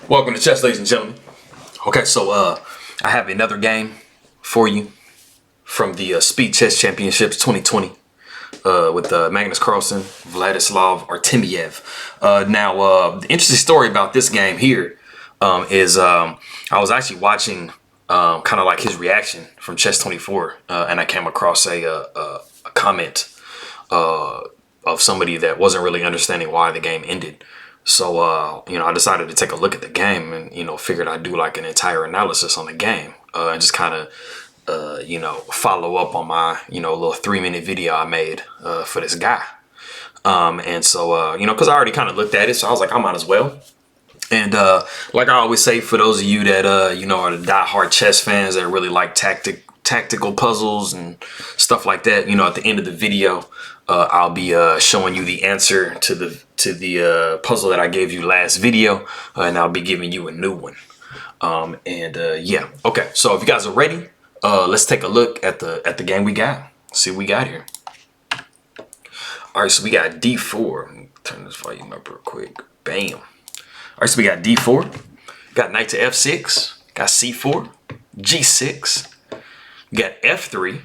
Welcome to chess, ladies and gentlemen. Okay, so I have another game for you from the Speed Chess Championships 2020 with Magnus Carlsen, Vladislav Artemiev. Now, the interesting story about this game here is I was actually watching kind of like his reaction from Chess 24, and I came across a comment of somebody that wasn't really understanding why the game ended. So, I decided to take a look at the game and, figured I'd do like an entire analysis on the game and just kind of, follow up on my, little 3-minute video I made for this guy. And so, because I already kind of looked at it, so I was like, I might as well. And like I always say, for those of you that, are the diehard chess fans that really like tactical puzzles and stuff like that, at the end of the video, I'll be showing you the answer to the puzzle that I gave you last video, and I'll be giving you a new one. Yeah, okay. So if you guys are ready, let's take a look at the game we got. See what we got here. All right, so we got D4. Let me turn this volume up real quick. Bam. All right, so we got D4. Got knight to F6. Got C4. G6. We got F3.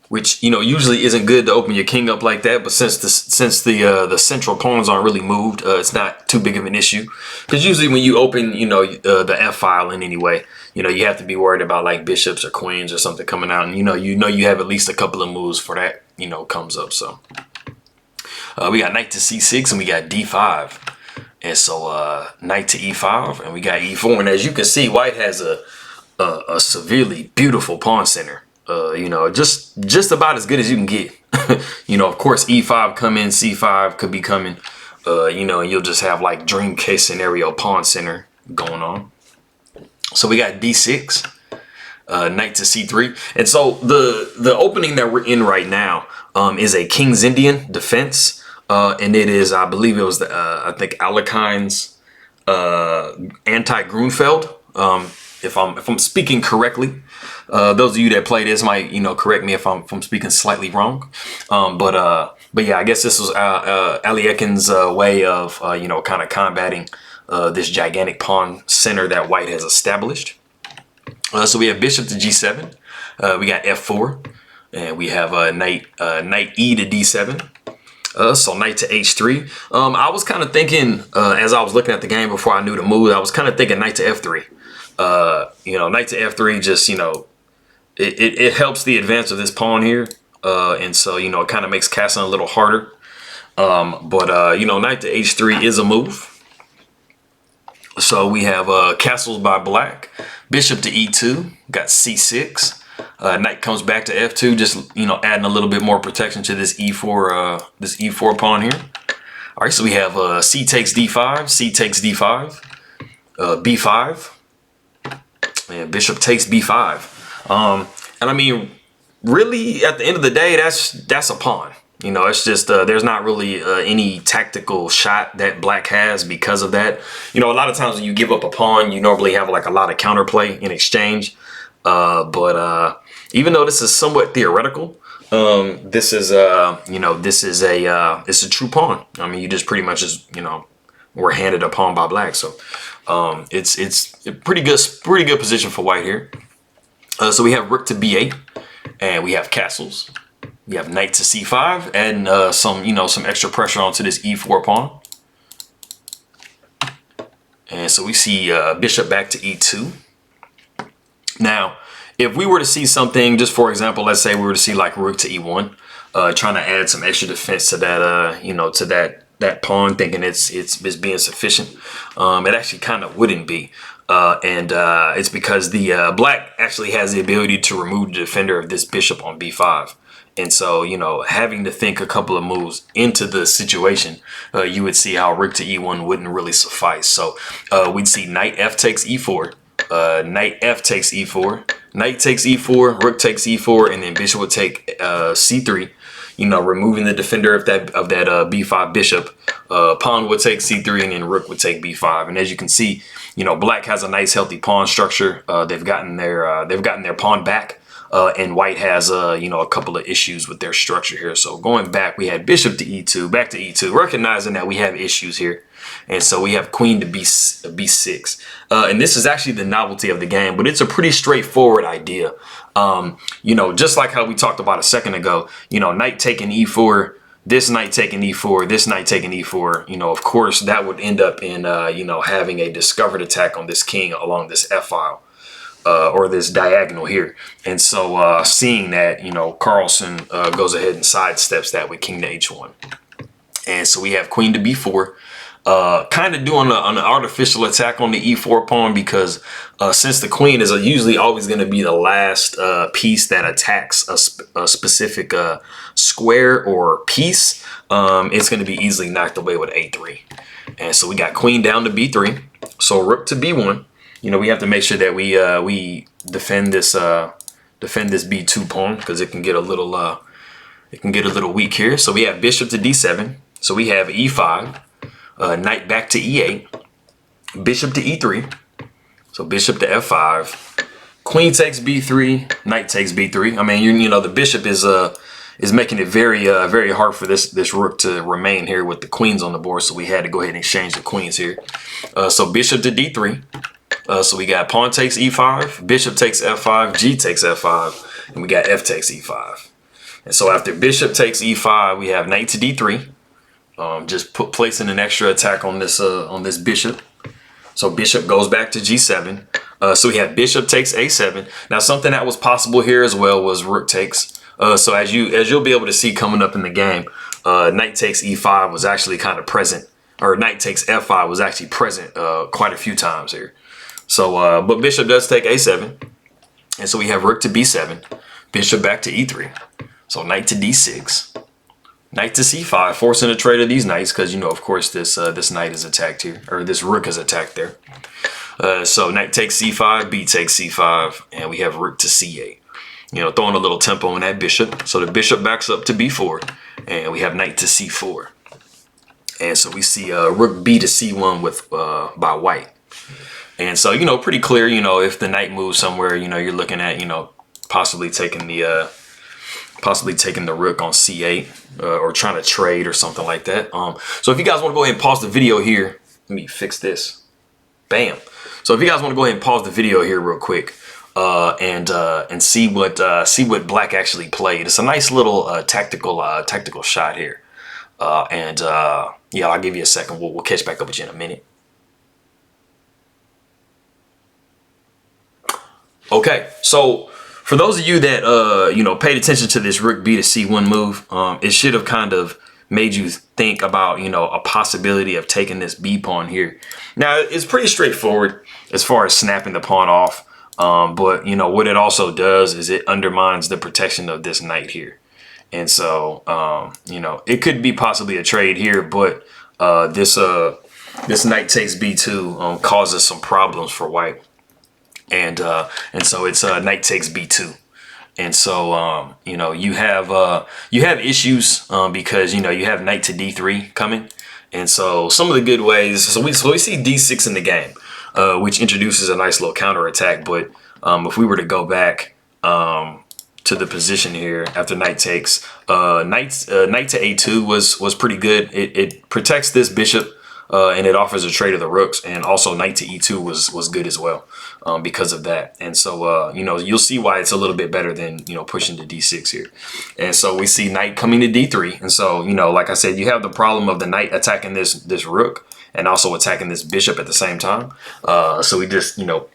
Which, usually isn't good to open your king up like that, but since the central pawns aren't really moved, it's not too big of an issue. Because usually when you open, the F file in anyway, you have to be worried about like bishops or queens or something coming out, and you have at least a couple of moves for that, comes up. So we got knight to C6 and we got D5, and so knight to E5 and we got E4, and as you can see, white has a severely beautiful pawn center. Just about as good as you can get. Of course, E5 come in, C5 could be coming, and you'll just have like dream case scenario pawn center going on. So we got D6, knight to C3. And so the opening that we're in right now is a King's Indian defense. And it is, I believe it was I think Alekhine's anti-Grunfeld. If I'm speaking correctly. Those of you that play this might, correct me if I'm speaking slightly wrong. But yeah, I guess this was Alekhine's way of, kind of combating this gigantic pawn center that white has established. So we have bishop to G7. We got F4. And we have knight E to D7. So knight to H3. I was kind of thinking, as I was looking at the game before I knew the move, I was kind of thinking knight to F3. Knight to F3 just, it helps the advance of this pawn here. And so, it kind of makes castling a little harder. Knight to H3 is a move. So we have castles by black. Bishop to E2, got C6. Knight comes back to F2, just, adding a little bit more protection to this E4 pawn here. All right, so we have C takes D5, C takes D5, B5. And bishop takes B5. And I mean, really, at the end of the day, that's a pawn. It's just there's not really any tactical shot that black has because of that. A lot of times when you give up a pawn, you normally have like a lot of counterplay in exchange. But even though this is somewhat theoretical, this is it's a true pawn. I mean, you just pretty much were handed a pawn by black. So it's a pretty good position for white here. So we have rook to B8, and we have castles. We have knight to C5, and some extra pressure onto this E4 pawn. And so we see bishop back to E2. Now, if we were to see something, just for example, let's say we were to see like rook to E1, trying to add some extra defense to that, to that pawn, thinking it's being sufficient. It actually kind of wouldn't be. It's because the black actually has the ability to remove the defender of this bishop on B5. And so, having to think a couple of moves into the situation, you would see how rook to E1 wouldn't really suffice. So we'd see knight F takes E4, knight F takes E4, knight takes E4, rook takes E4, and then bishop would take C3. Removing the defender of that B5 bishop, pawn would take C3, and then rook would take B5. And as you can see, black has a nice healthy pawn structure. They've gotten their pawn back and white has you know, a couple of issues with their structure here. So going back, we had bishop to e2, back to e2, recognizing that we have issues here. And so we have queen to b6. And this is actually the novelty of the game, but it's a pretty straightforward idea. You know, just like how we talked about a second ago, you know, knight taking e4, this knight taking e4, this knight taking e4, you know, of course, that would end up in, you know, having a discovered attack on this king along this f-file. Or this diagonal here. And so seeing that, you know, Carlsen goes ahead and sidesteps that with king to h1. And so we have queen to b4, kind of doing an artificial attack on the e4 pawn, because since the queen is usually always going to be the last piece that attacks a specific square or piece, it's going to be easily knocked away with a3. And so we got queen down to b3, so rook to b1. You know, we have to make sure that we defend this b2 pawn, because it can get a little weak here. So we have bishop to d7. So we have e5, knight back to e8, bishop to e3. So bishop to f5, queen takes b3, knight takes b3. I mean, you know, the bishop is making it very hard for this rook to remain here with the queens on the board. So we had to go ahead and exchange the queens here. So bishop to d3. So we got pawn takes e5, bishop takes f5, g takes f5, and we got f takes e5. And so after bishop takes e5, we have knight to d3, just placing an extra attack on this bishop. So bishop goes back to g7. So we have bishop takes a7. Now something that was possible here as well was rook takes. So as you'll be able to see coming up in the game, knight takes e5 was actually kind of present, or knight takes f5 was actually present quite a few times here. So, but bishop does take a7. And so we have rook to b7, bishop back to e3. So knight to d6, knight to c5, forcing a trade of these knights, because, you know, of course, this knight is attacked here, or this rook is attacked there. So knight takes c5, b takes c5, and we have rook to c8. You know, throwing a little tempo on that bishop. So the bishop backs up to b4, and we have knight to c4. And so we see rook b to c1 with by white. And so, you know, pretty clear, you know, if the knight moves somewhere, you know, you're looking at, you know, possibly taking the rook on c8 or trying to trade or something like that. So if you guys want to go ahead and pause the video here, let me fix this. Bam. So if you guys want to go ahead and pause the video here real quick and see what black actually played. It's a nice little tactical shot here. Yeah, I'll give you a second. We'll catch back up with you in a minute. Okay, so for those of you that you know, paid attention to this rook b to c1 move, it should have kind of made you think about, you know, a possibility of taking this b pawn here. Now it's pretty straightforward as far as snapping the pawn off, but you know what it also does is it undermines the protection of this knight here. And so you know, it could be possibly a trade here, but this knight takes b2 causes some problems for white. And so it's knight takes b2, and so you know, you have issues because, you know, you have knight to d3 coming, and so some of the good ways. So we see d6 in the game, which introduces a nice little counter attack. But if we were to go back to the position here after knight takes, knight to a2 was pretty good. It protects this bishop. And it offers a trade of the rooks, and also knight to e2 was good as well because of that. And so you know, you'll see why it's a little bit better than, you know, pushing to d6 here. And so we see knight coming to d3, and so, you know, like I said, you have the problem of the knight attacking this rook and also attacking this bishop at the same time. So we just, you know,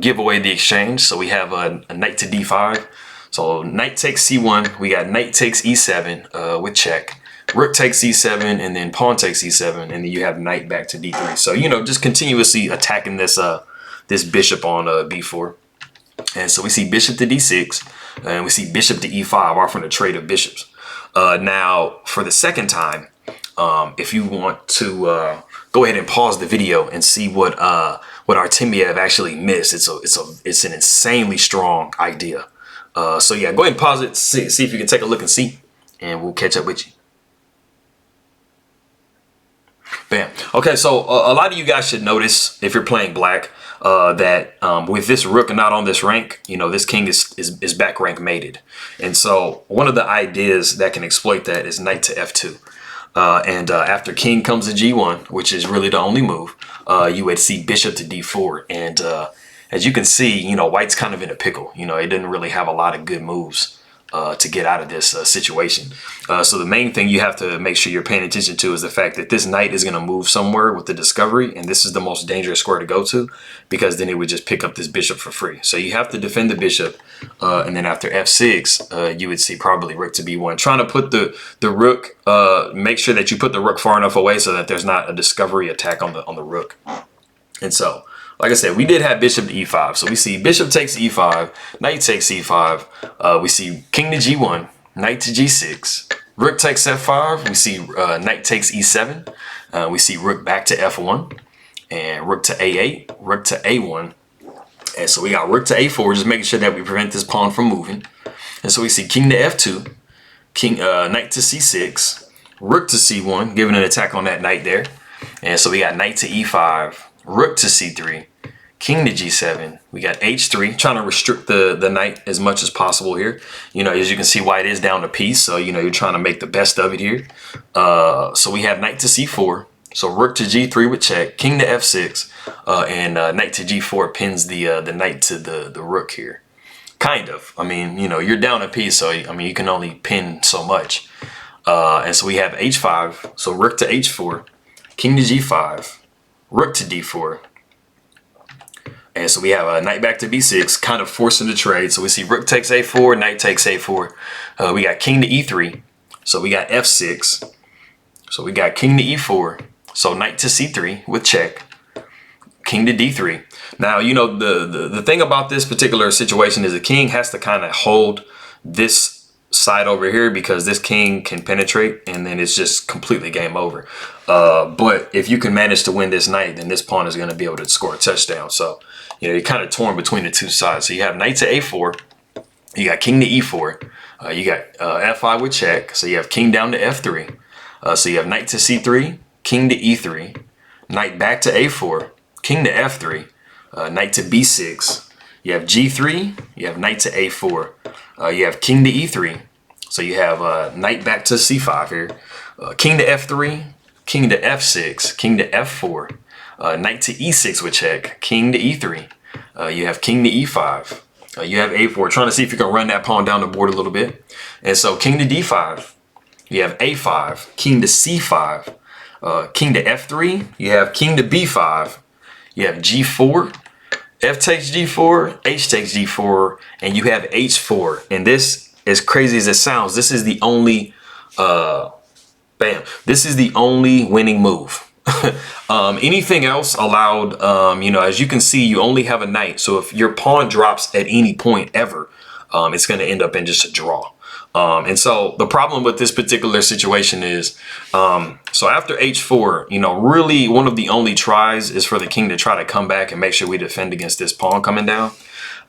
give away the exchange. So we have a knight to d5. So knight takes c1. We got knight takes e7 with check. Rook takes c7, and then pawn takes c7, and then you have knight back to d3. So, you know, just continuously attacking this this bishop on b4. And so we see bishop to d6, and we see bishop to e5 offering a trade of bishops. Now, for the second time, if you want to go ahead and pause the video and see what Artemiev actually missed, it's an insanely strong idea. So yeah, go ahead and pause it, see if you can take a look and see, and we'll catch up with you. Bam. Okay, so a lot of you guys should notice if you're playing black that with this rook not on this rank, you know, this king is back rank mated. And so one of the ideas that can exploit that is knight to f2. After king comes to g1, which is really the only move, you would see bishop to d4. And as you can see, you know, white's kind of in a pickle. You know, it didn't really have a lot of good moves to get out of this situation. So the main thing you have to make sure you're paying attention to is the fact that this knight is going to move somewhere with the discovery, and this is the most dangerous square to go to, because then it would just pick up this bishop for free. So you have to defend the bishop, and then after f6, you would see probably rook to b1. Trying to put the rook, make sure that you put the rook far enough away so that there's not a discovery attack on the rook. And so, like I said, we did have bishop to e5. So we see bishop takes e5, knight takes e5. We see king to g1, knight to g6, rook takes f5. We see knight takes e7. We see rook back to f1, and rook to a8, rook to a1. And so we got rook to a4, just making sure that we prevent this pawn from moving. And so we see king to f2, knight to c6, rook to c1, giving an attack on that knight there. And so we got knight to e5, rook to c3, king to g7. We got h3, trying to restrict the knight as much as possible here. You know, as you can see, white is down a piece, so you know you're trying to make the best of it here. So we have knight to c4, so rook to g3 with check, king to f6, and knight to g4 pins the knight to the rook here. Kind of. I mean, you know, you're down a piece, so I mean you can only pin so much. And so we have h5, so rook to h4, king to g5, rook to d4. And so we have a knight back to b6, kind of forcing the trade. So we see rook takes a4, knight takes a4. We got king to e3. So we got f6. So we got king to e4. So knight to c3 with check. King to d3. Now, you know, the thing about this particular situation is the king has to kind of hold this side over here, because this king can penetrate and then it's just completely game over. But if you can manage to win this knight, then this pawn is going to be able to score a touchdown. So, you know, you're kind of torn between the two sides. So you have knight to a4, you got king to e4, you got f5 with check, so you have king down to f3. So you have knight to c3, king to e3, knight back to a4, king to f3, knight to b6, you have g3, you have knight to a4, you have king to e3, so you have knight back to c5 here, king to f3, king to f6, king to f4, knight to e6 with check, king to e3, you have king to e5, you have a4, trying to see if you can run that pawn down the board a little bit. And so king to d5, you have a5, king to c5, king to f3, you have king to b5, you have g4, f takes g4, h takes g4, and you have h4. And this, as crazy as it sounds, this is the only this is the only winning move. Anything else allowed, you know, as you can see, you only have a knight. So if your pawn drops at any point ever, it's going to end up in just a draw. And so the problem with this particular situation is, so after h4, you know, really one of the only tries is for the king to try to come back and make sure we defend against this pawn coming down.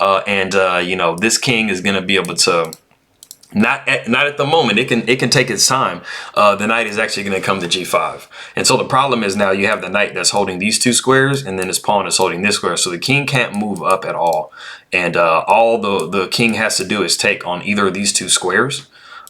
You know, this king is going to be able to, not at the moment, it can take its time. The knight is actually going to come to g5. And so the problem is now you have the knight that's holding these two squares, and then this pawn is holding this square. So the king can't move up at all. And all the king has to do is take on either of these two squares,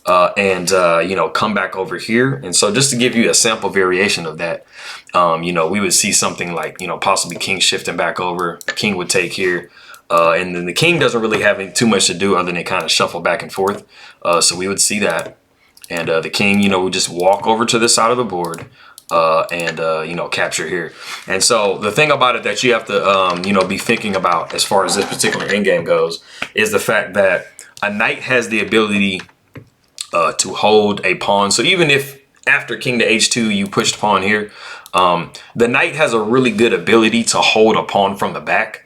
you know, come back over here. And so just to give you a sample variation of that, you know, we would see something like, you know, possibly king shifting back over, king would take here. And then the king doesn't really have too much to do other than kind of shuffle back and forth. So we would see that. And the king, you know, would just walk over to this side of the board you know, capture here. And so the thing about it that you have to, you know, be thinking about as far as this particular endgame goes is the fact that a knight has the ability to hold a pawn. So even if after king to h2 you pushed pawn here, the knight has a really good ability to hold a pawn from the back.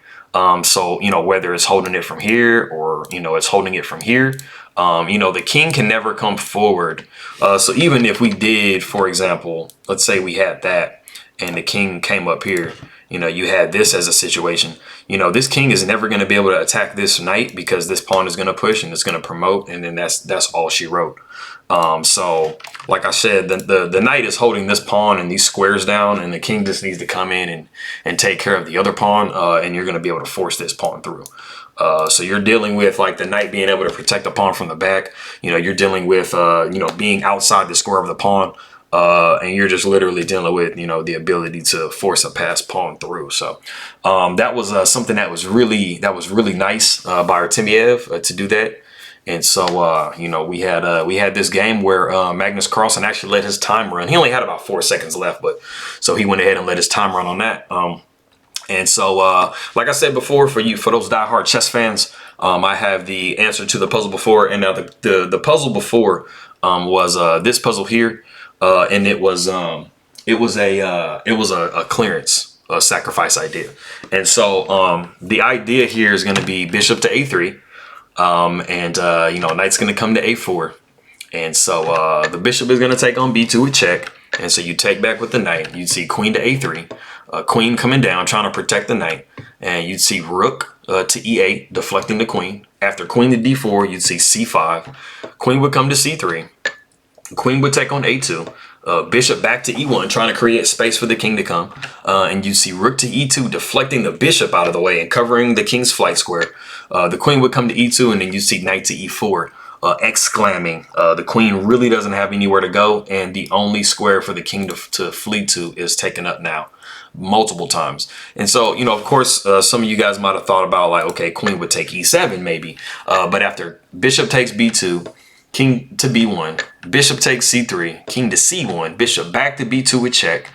So, you know, whether it's holding it from here or, you know, it's holding it from here, you know, the king can never come forward. So even if we did, for example, let's say we had that and the king came up here you know, you had this as a situation. You know, this king is never going to be able to attack this knight because this pawn is going to push and it's going to promote, and then that's all she wrote. So like I said, the knight is holding this pawn and these squares down, and the king just needs to come in and take care of the other pawn, and you're going to be able to force this pawn through. So you're dealing with like the knight being able to protect the pawn from the back. You know, you're dealing with, you know, being outside the square of the pawn. And you're just literally dealing with, you know, the ability to force a passed pawn through. So that was something that was really nice by Artemiev to do that. And so, you know, we had this game where Magnus Carlsen actually let his time run. He only had about 4 seconds left, but so he went ahead and let his time run on that. And so, like I said before, for those diehard chess fans, I have the answer to the puzzle before. And now the puzzle before was this puzzle here. And it was a clearance, sacrifice idea. And so the idea here is going to be bishop to a3, and you know, knight's going to come to a4, and so the bishop is going to take on b2 with check, and so you take back with the knight. You'd see queen to a3, queen coming down trying to protect the knight, and you'd see rook to e8 deflecting the queen. After queen to d4, you'd see c5, queen would come to c3. Queen would take on a2, bishop back to e1, trying to create space for the king to come, and you see rook to e2, deflecting the bishop out of the way and covering the king's flight square. The queen would come to e2, and then you see knight to e4, exclaiming the queen really doesn't have anywhere to go, and the only square for the king to flee to is taken up now multiple times. And so, you know, of course, some of you guys might have thought about like, okay, queen would take e7 maybe, but after bishop takes b2, king to b1, bishop takes c3, king to c1, bishop back to b2 with check,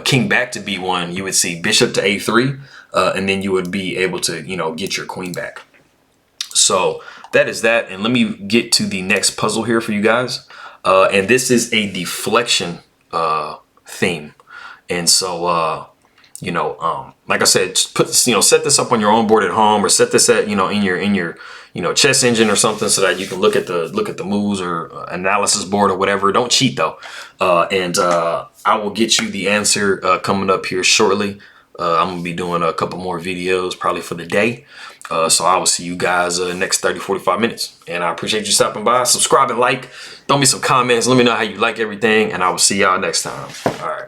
king back to b1, you would see bishop to a3, and then you would be able to, you know, get your queen back. So that is that. And let me get to the next puzzle here for you guys. And this is a deflection theme. And so, you know, like I said, put, you know, set this up on your own board at home, or set this at, you know, in your you know, chess engine or something, so that you can look at the moves or analysis board or whatever. Don't cheat though. And I will get you the answer coming up here shortly. I'm gonna be doing a couple more videos probably for the day. So I will see you guys next 30-45 minutes. And I appreciate you stopping by. Subscribe and like. Throw me some comments. Let me know how you like everything. And I will see y'all next time. All right.